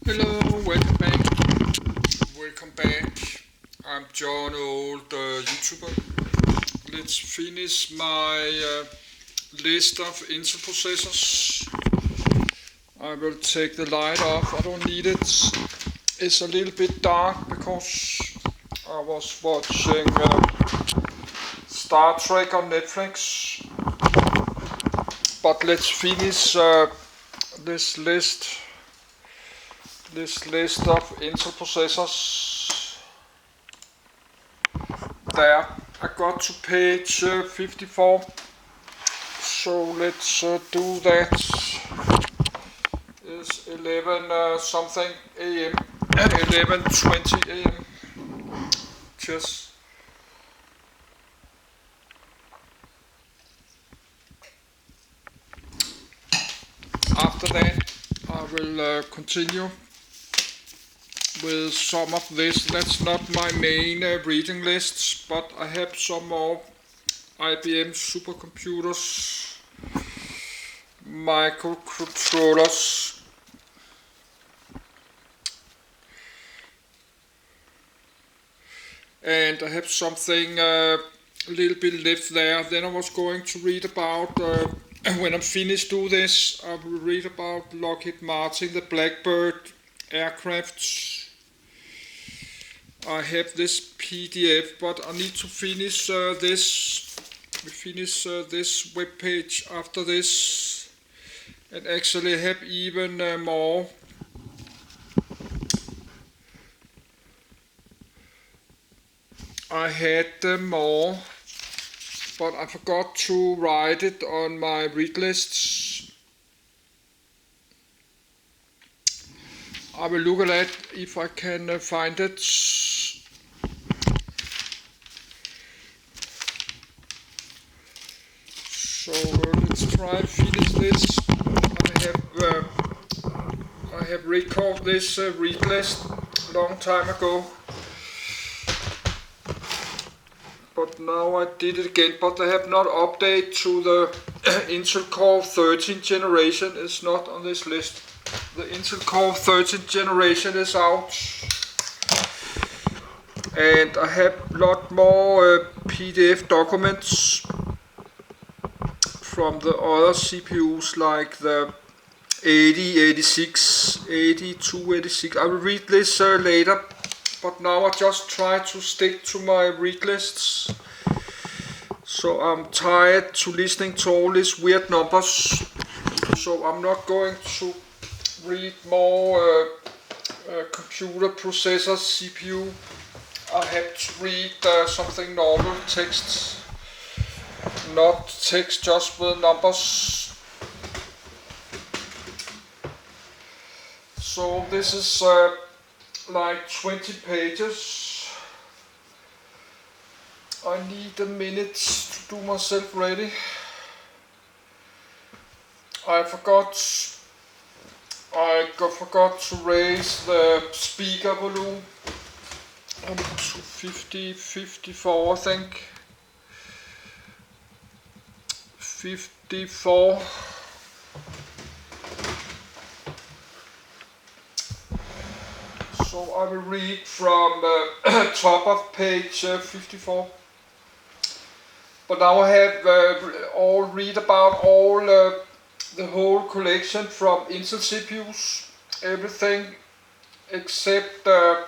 Hello, welcome back. Welcome back. I'm John, old YouTuber. Let's finish my list of Intel processors. I will take the light off. I don't need it. It's a little bit dark because I was watching Star Trek on Netflix. But let's finish this list. This list of Intel processors. There, I got to page 54. So let's do that. It's 11 something a.m. at 11:20 a.m. Cheers. After that, I will continue with some of this. That's not my main reading lists, but I have some more IBM supercomputers, microcontrollers, and I have something a little bit left there. Then I was going to read about, when I'm finished do this, I will read about Lockheed Martin, the Blackbird aircraft. I have this PDF, but I need to finish this. We finish this web page after this, and actually have even more. I had more, but I forgot to write it on my read lists. I will look at that if I can find it. So let's try and finish this. I have recorded this read list a long time ago, but now I did it again. But I have not updated to the Intel Core 13 generation. It's not on this list. The Intel Core 13 generation is out, and I have a lot more PDF documents from the other CPUs, like the 80, 86, 82, 86. I will read this later, but now I just try to stick to my read lists. So I'm tired to listening to all these weird numbers. So I'm not going to read more computer processors, CPU. I have to read something normal text, not text just with numbers. So this is like 20 pages. I need a minute to do myself ready. I forgot to raise the speaker volume to 50, 54 I think. 54. So I will read from top of page 54. But now I have read about all the whole collection from Intel CPUs, everything except the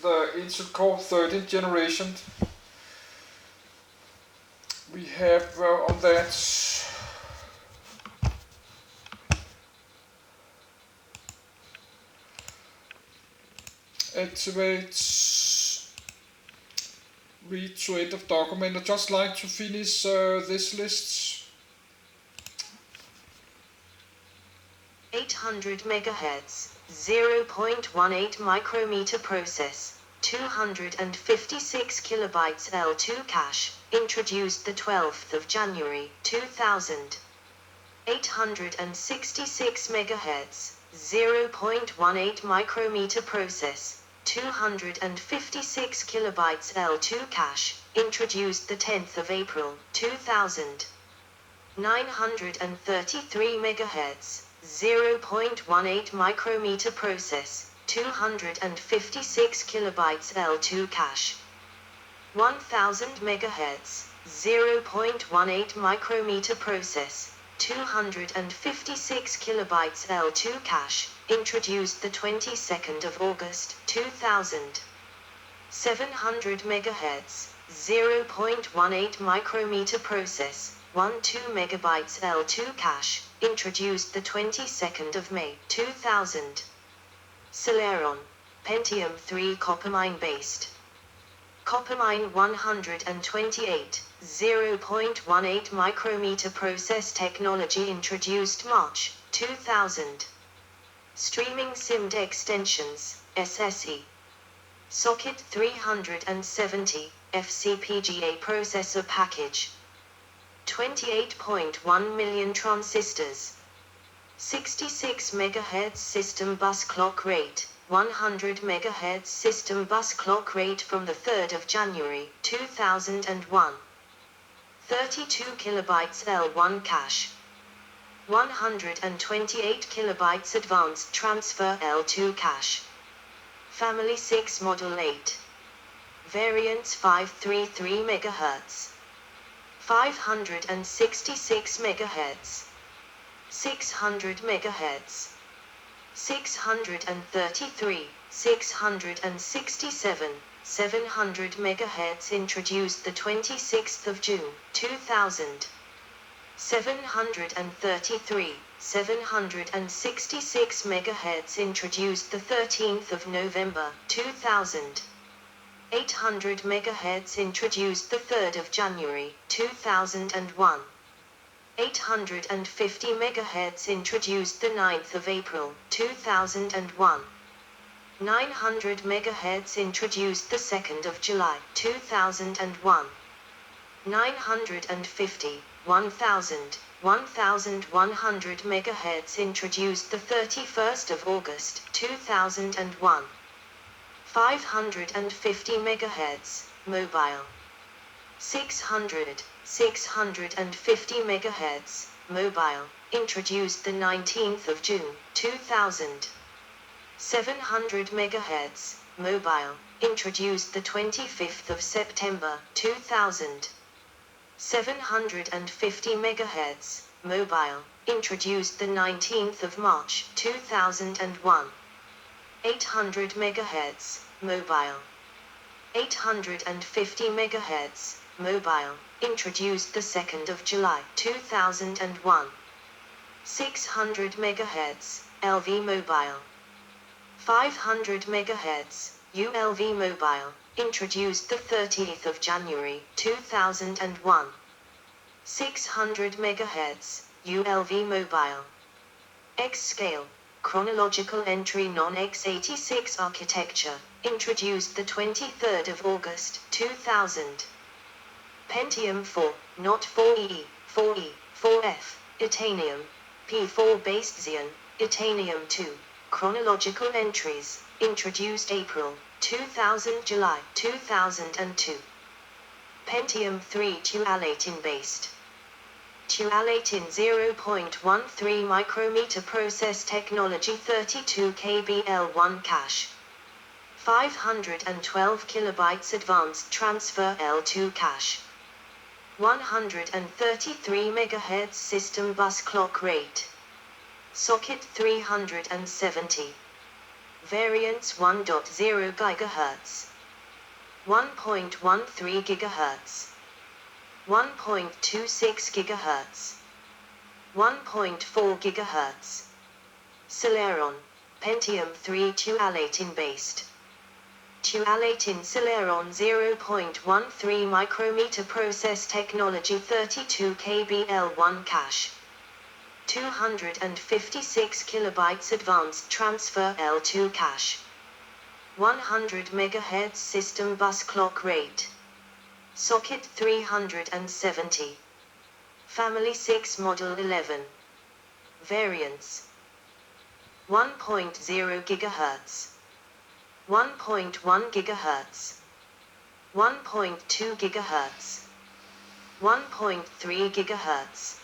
Intel Core 13 generation. We have on that activates read to end of document. I just like to finish this list. 800 MHz, 0.18 micrometer process, 256 kilobytes L2 cache, introduced the 12th of January 2000. 866 MHz, 0.18 micrometer process, 256 kilobytes L2 cache, introduced the 10th of April 2000. 933 MHz, 0.18 micrometer process, 256 kilobytes L2 cache. 1000 MHz, 0.18 micrometer process, 256 kilobytes L2 cache, introduced the 22nd of August, 2000. 700 MHz, 0.18 micrometer process, 12 megabytes L2 cache, introduced the 22nd of May, 2000. Celeron, Pentium 3 Coppermine based. Coppermine 128, 0.18 micrometer process technology introduced March, 2000. Streaming SIMD extensions, SSE. Socket 370, FCPGA processor package. 28.1 million transistors. 66 MHz system bus clock rate, 100 MHz system bus clock rate from the 3rd of January, 2001. 32 kilobytes L1 cache. 128 kilobytes advanced transfer L2 cache. Family 6 Model 8. Variants 533 MHz. 566 MHz. 600 MHz. 633, 667, 700 MHz introduced the 26th of June, 2000. 733, 766 MHz introduced the 13th of November, 2000. 800 MHz introduced the 3rd of January, 2001. 850 MHz introduced the 9th of April, 2001. 900 MHz introduced the 2nd of July, 2001. 950, 1000, 1100 MHz introduced the 31st of August, 2001. 550 MHz, mobile. 600, 650 MHz, mobile, introduced the 19th of June, 2000. 700 MHz, mobile, introduced the 25th of September, 2000. 750 MHz, mobile, introduced the 19th of March, 2001. 800 MHz, mobile. 850 MHz, mobile, introduced the 2nd of July, 2001. 600 MHz, LV mobile. 500 MHz, ULV mobile, introduced the 30th of January, 2001. 600 MHz, ULV mobile. X-Scale, chronological entry non-x86 architecture, introduced the 23rd of August, 2000. Pentium 4, not 4E, 4E, 4F, Itanium, P4 based Xeon, Itanium 2, chronological entries, introduced April, 2000 July, 2002. Pentium 3 Tualatin based. Tualatin 0.13 micrometer process technology 32 KB L1 cache. 512 kilobytes advanced transfer L2 cache. 133 MHz system bus clock rate. Socket 370. Variants 1.0 GHz. 1.13 GHz. 1.26 GHz. 1.4 GHz. Celeron, Pentium 3 Tualatin based. Tualatin Celeron 0.13 micrometer process technology 32 KB L1 cache. 256 kilobytes advanced transfer L2 cache. 100 MHz system bus clock rate. Socket 370. Family 6 Model 11. Variants 1.0 GHz. 1.1 GHz. 1.2 GHz. 1.3 GHz.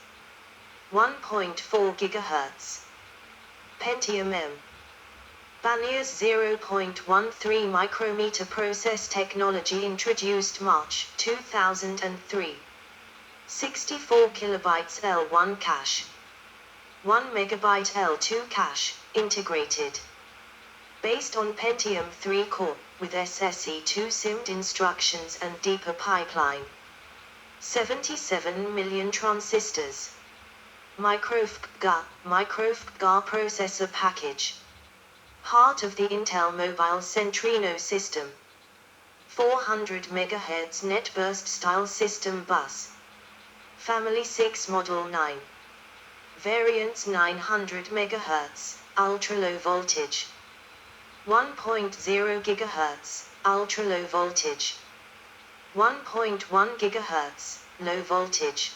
1.4 GHz. Pentium M. Banniers 0.13 micrometer process technology introduced March 2003. 64 kilobytes L1 cache. 1 megabyte L2 cache, integrated. Based on Pentium 3 core, with SSE2 SIMD instructions and deeper pipeline. 77 million transistors. MicroFPGA processor package. Heart of the Intel Mobile Centrino system. 400 MHz net burst style system bus. Family 6 Model 9. Variants 900 MHz, ultra low voltage. 1.0 GHz, ultra low voltage. 1.1 GHz, low voltage.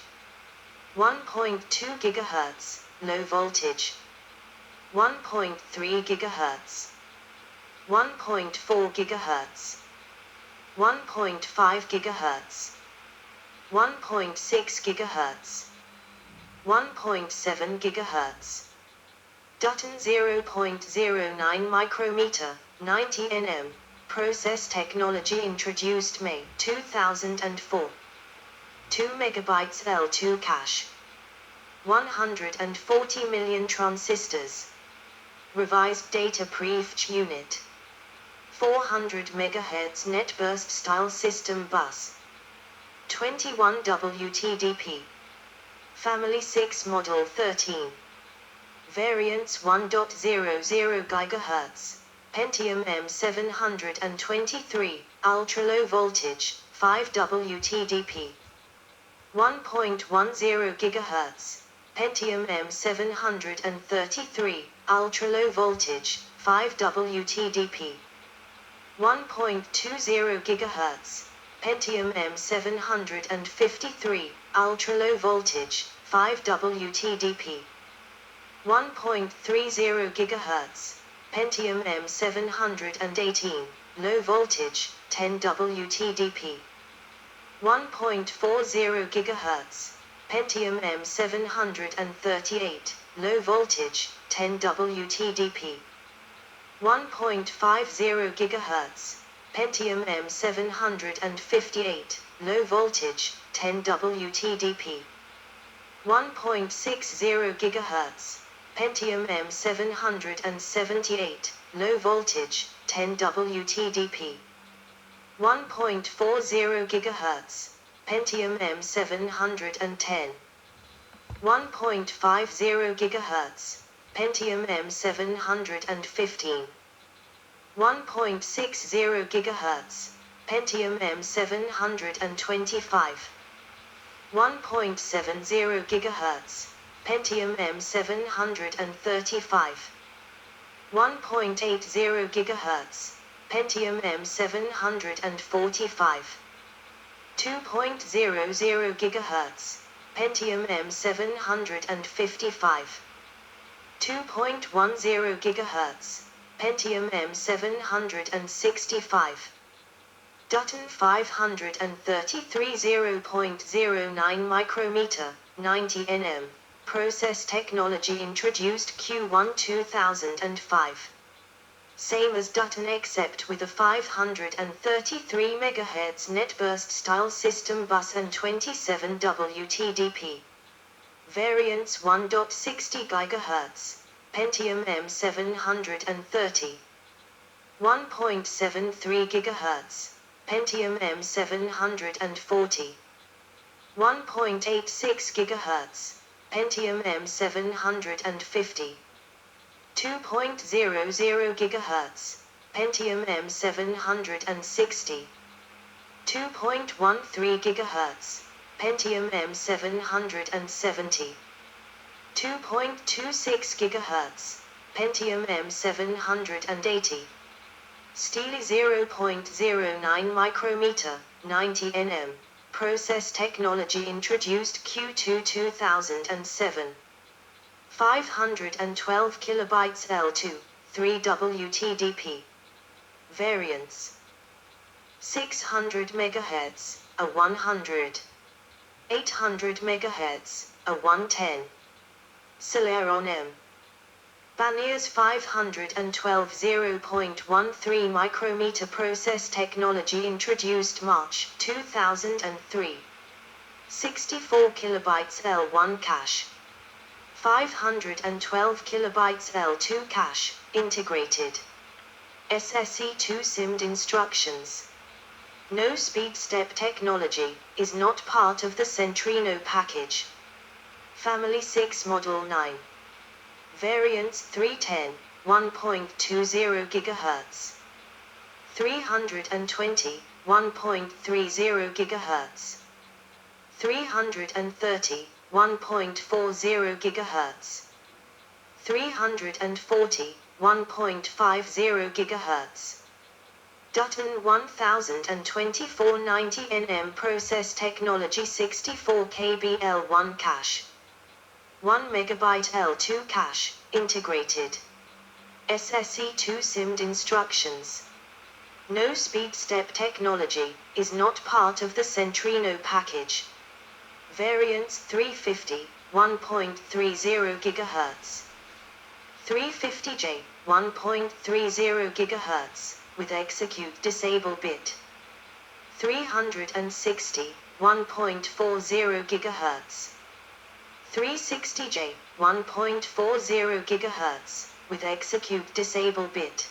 1.2 GHz, low voltage. 1.3 GHz. 1.4 GHz. 1.5 GHz. 1.6 GHz. 1.7 GHz. Dutton 0.09 micrometer, 90 nm, process technology introduced May 2004. 2 megabytes L2 cache. 140 million transistors. Revised data prefetch unit. 400 MHz net burst style system bus. 21 WTDP. Family 6 Model 13. Variants 1.00 GHz. Pentium M723, ultra low voltage, 5 WTDP. 1.10 GHz. Pentium M733, ultra low voltage, 5 WTDP. 1.20 GHz. Pentium M753, ultra low voltage, 5 WTDP. 1.30 GHz. Pentium M718, low voltage, 10 WTDP. 1.40 GHz. Pentium M738, low voltage, 10 WTDP. 1.50 GHz. Pentium M758, low voltage, 10 WTDP. 1.60 GHz. Pentium M778, low voltage, 10 WTDP. 1.40 GHz. Pentium M710. 1.50 GHz. Pentium M715. 1.60 GHz. Pentium M725. 1.70 GHz. Pentium M735. 1.80 GHz. Pentium M745. 2.00 GHz. Pentium M755. 2.10 GHz. Pentium M765. Dutton 533 0.09 micrometer, 90 nm. Process technology introduced Q1 2005. Same as Dutton except with a 533 MHz net burst style system bus and 27 WTDP. Variants 1.60 GHz. Pentium M730. 1.73 GHz. Pentium M740. 1.86 GHz. Pentium M750. 2.00 GHz. Pentium M760. 2.13 GHz. Pentium M770. 2.26 GHz. Pentium M780. Steely 0.09 micrometer, 90 nm. Process technology introduced Q2 2007. 512 kilobytes L2, 3 WTDP. Variants 600 MHz, a 100. 800 MHz, a 110. Celeron M. Banier's 512 0.13 micrometer process technology introduced March 2003. 64 kilobytes L1 cache. 512 kilobytes L2 cache, integrated. SSE2 SIMD instructions. No speed step technology, is not part of the Centrino package. Family 6 Model 9. Variants 310, 1.20 GHz. 320, 1.30 GHz. 330, 1.40 GHz. 340, 1.50 GHz. Dutton 1024 90 nm process technology 64 KB L1 cache. 1 MB L2 cache, integrated. SSE2 SIMD instructions. No speed step technology, is not part of the Centrino package. Variants 350, 1.30 GHz. 350J, 1.30 GHz, with execute disable bit. 360, 1.40 GHz. 360J, 1.40 GHz, with execute disable bit.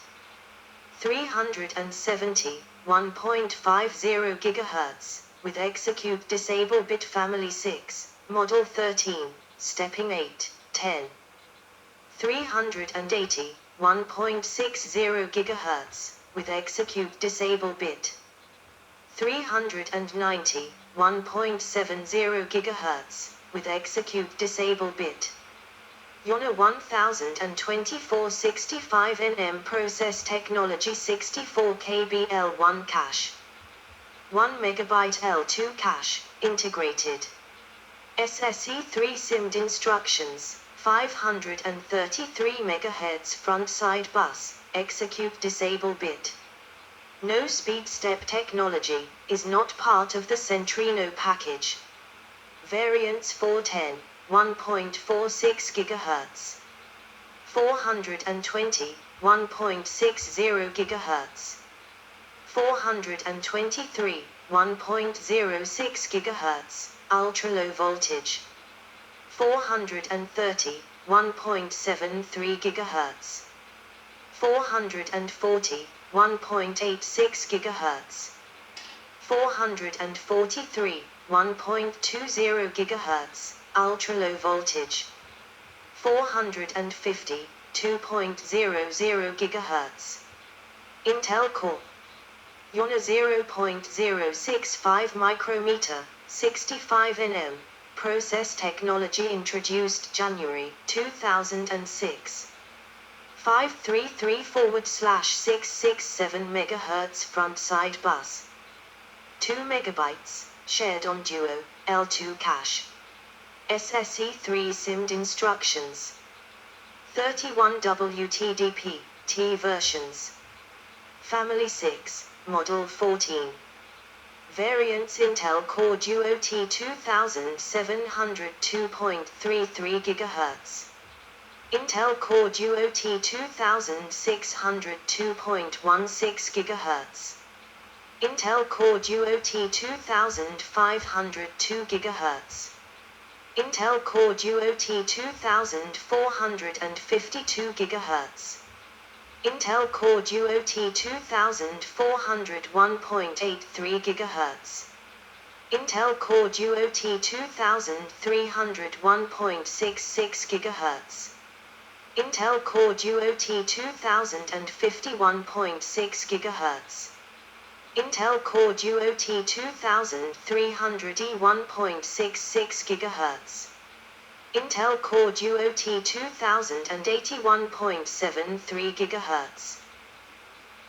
370, 1.50 GHz, with execute disable bit. Family 6, Model 13, Stepping 8, 10. 380, 1.60 GHz, with execute disable bit. 390, 1.70 GHz, with execute disable bit. Yona 1024 65 nm process technology 64 KB L1 cache. 1 MB L2 cache, integrated. SSE3 SIMD instructions, 533 MHz front side bus, execute disable bit. No speed step technology, is not part of the Centrino package. Variants 410, 1.46 GHz. 420, 1.60 GHz. 423, 1.06 GHz, ultra low voltage. 430, 1.73 GHz. 440, 1.86 GHz. 443, 1.20 GHz, ultra low voltage. 450, 2.00 GHz. Intel Core. Yona 0.065 micrometer, 65 nm, process technology introduced January 2006. 533/667 MHz front side bus. 2 MB, shared on Duo, L2 cache. SSE3 SIMD instructions. 31 WTDP, T versions. Family 6, Model 14. Variants Intel Core Duo T2700 2.33 GHz. Intel Core Duo T2600 2.16 GHz. Intel Core Duo T2500 2 GHz. Intel Core Duo T2452 GHz. Intel Core Duo T2400 1.83 GHz. Intel Core Duo T2300 1.66 GHz. Intel Core Duo T2050 1.6 GHz. Intel Core Duo T2300E 1.66 GHz. Intel Core Duo T2080 1.73 GHz.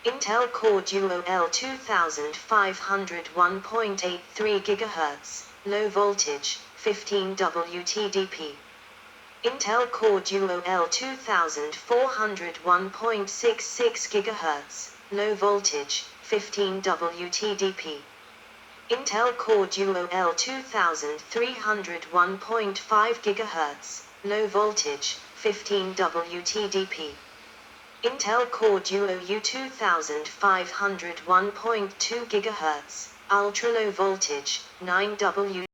Intel Core Duo L2500 1.83 GHz, low voltage, 15 WTDP. Intel Core Duo L2400 1.66 GHz, low voltage, 15 WTDP. Intel Core Duo L2300 1.5 GHz, low voltage, 15 WTDP. Intel Core Duo U2500 1.2 GHz, ultra low voltage, 9 W